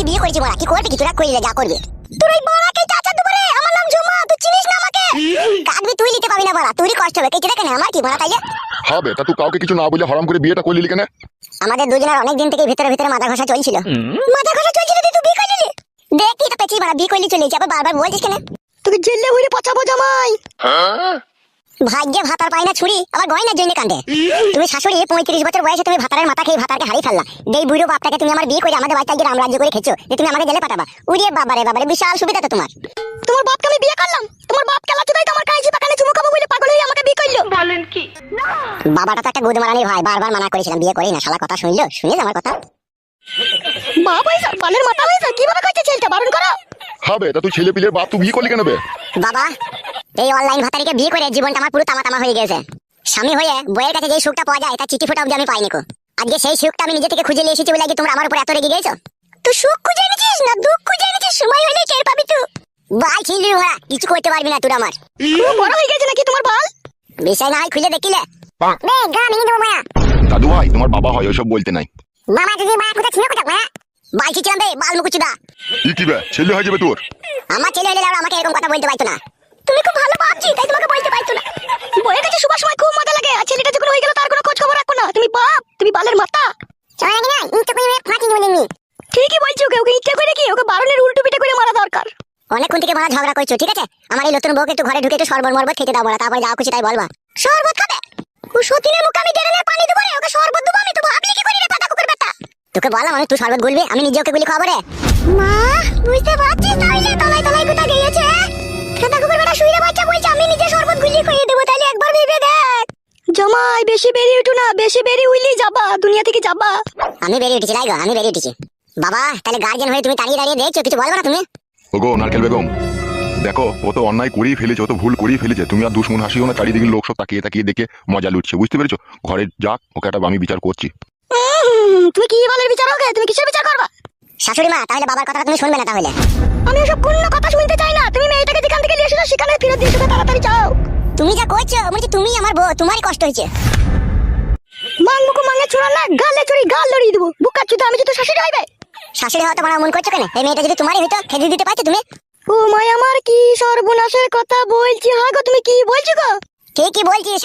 বিয়ে করেছি মারা, কি করবি কি তোরা কইলে যা করবে। তোর এই বাড়াকে চাচা দুবারে, আমার নাম ঝুমা, তুই চিনিস না আমাকে? কাটবি তুই নিতে পাবি না বাড়া, তুই কষ্ট হবে কেটে দেখে না আমার কি বাড়া তাইলে। হবে তা তুই কাউকে কিছু না বলে হারাম করে বিয়েটা করলি কেন? আমাদের দুজনের অনেক দিন থেকে ভিতরে ভিতরে মাথা ঘষা চলছিল। মাথা ঘষা চলছিল তুই বিয়ে করলি? দেখি তো পেছি বাড়া, বিয়ে করলি চলে যাবে, বারবার বলছিস কেন? তোকে জেলে হইরে পচাবো জামাই। ভাগ্যে ভাতার পাই না ছুরি, আবার গয়নার জন্য কান্দে। তুমি শাশুড়ি 35 বছর বয়সে তুমি ভাতারের মাথা খেয়ে ভাতারকে হারিয়ে ফেললা। এই বুড়ো বাপটাকে তুমি আমার বিয়ে করে আমাদের বাড়িতে গিয়ে রামরাজ্য করে খেছো, যে তুমি আমাকে জেলে পাঠাবা। উড়িয়ে বাবারে বাবারে, বিশাল সুবিধা তো তোমার। তোমার বাপকে আমি বিয়ে করলাম, তোমার বাপ কেলা চুদাই তো আমার কাছে পাকানে চুমু খাবো বলে পাগল হয়ে আমাকে বিয়ে করলো। বলেন কি? বাবাটা তো একটা গুদমারানির ভাই, বারবার মানা করেছিলাম বিয়ে করি না, শালা কথা শুনলো, শুনিস আমার কথা? বাপ হইছে বালের মাথা হইছে, কিভাবে কইতে ছেলেটা বারণ করো। হবে তা তুই ছেলে পিলের বাপ, তুই বিয়ে করলি কেন বে? বাবা, এই অনলাইন ভাতারিকে বিয়ে করে জীবনটা আমার পুরো তামা তামা হয়ে গেছে। স্বামী হয়ে বইয়ের কাছে যে সুখটা পাওয়া যায়, তার চিঠি ফোটা অবধি আমি পাইনি কো। আজকে সেই সুখটা আমি নিজে থেকে খুঁজে নিয়ে এসেছি বলে আজকে তোমরা আমার উপর এত রেগে গেছো। তুই সুখ খুঁজে এনেছিস না দুঃখ খুঁজে এনেছিস, সময় হলে টের পাবি তুই। বাল ছিলি ওরা, কিছু করতে পারবি না তুই আমার। খুব বড় হয়ে গেছে নাকি তোমার বাল? বিষয় না হয় খুলে দেখিলে বে গা মিনি দেবো মায়া। দাদু ভাই তোমার বাবা হয়, ওইসব বলতে নাই। মামা তুই মা কোথা ছিল কোথা মায়া? বাল ছিলাম বে, বাল মুকুচুদা। কি বে ছেলে হয়ে যাবে তোর? আমার ছেলে হলে আমাকে এরকম কথা বলতে পারতো না। তুমি খুব ভালো বাপজি, তাই তোমাকে বলতে পারতো না। বইয়ের কাছে সবার সময় খুব মজা লাগে, আর ছেলেটা যখন হয়ে গেল তার কোনো খোঁজ খবর রাখো না। তুমি বাপ, তুমি বালের মাথা। চল না ইনটা কই ফাটি নিবি। ঠিকই বলছো, ওকে ইচ্ছা করে কি ওকে বারণের উল্টো পিঠে করে মারা দরকার। অনেকক্ষণ থেকে মারা ঝগড়া করছো, ঠিক আছে? আমার এই নতুন বউকে একটু ঘরে ঢুকে একটু শরবত মরবত খেতে দাও বলা, তারপরে যা খুশি তাই বলবা। শরবত খাবে? ও সতীনের মুখে আমি ডেরেলে পানি দেবো রে, ওকে শরবত দেবো আমি, তো ভাবলি কি করি রে পাতা কুকুর বেটা? তোকে বললাম আমি, তুই শরবত গুলবি, আমি নিজে ওকে গুলি খাবো রে। মা বুঝতে পারছিস তাইলে তলাই তলাই কোথা গিয়েছে? খেতা কুকুর বেটা শুইরে বাচ্চা বলছে আমি নিজে শরবত গুলি খাইয়ে দেবো, তাইলে একবার ভেবে দেখ। জামাই বেশি বেরিয়ে উঠো না, বেশি বেরিয়ে উইলি যাবা, দুনিয়া থেকে যাবা। আমি বেরিয়ে উঠেছি রাইগো, আমি বেরিয়ে উঠেছি। বাবা তাহলে গার্জিয়ান হয়ে তুমি দাঁড়িয়ে দাঁড়িয়ে দেখছো, কিছু বলবো না তুমি? ওগো নারকেল বেগম, দেখো ও তো অন্যায় করেই ফেলেছে, ও তো ভুল করেই ফেলেছে। তুমি আর দুশ্মন হাসিও না, চারিদিকে লোক সব তাকিয়ে তাকিয়ে দেখে মজা লুটছে, বুঝতে পেরেছো? ঘরে যাক, ওকে একটা আমি বিচার করছি। তুমি কি বালের বিচার হবে? তুমি কিসের বিচার করবা? শাশুড়ি মা তাহলে বাবার কথাটা তুমি শুনবে না তাহলে? আমি ওসব কোনো কথা শুনতে চাই না। তুমি মেয়েটাকে যেখান থেকে নিয়ে এসেছো সেখানে ফেরত দিয়ে এসো, তাড়াতাড়ি যাও। তুমি যা করছো মনে হচ্ছে তুমি আমার বউ, তোমারই কষ্ট হয়েছে। মাং মুখো মাঙ্গে ছোড়া না, গালে চড়ি গাল লড়িয়ে দেবো। বুকা চুদা, আমি তো শাশুড়ি হইবে। শাশুড়ি হওয়া তোমার মন করছো কেন? এই মেয়েটা যদি তোমারই হইতো খেতে দিতে পারছো তুমি? ও মাই, আমার কি সর্বনাশের কথা বলছি। হ্যাঁ গো, তুমি কি বলছো গো? ঠিকই বলছি।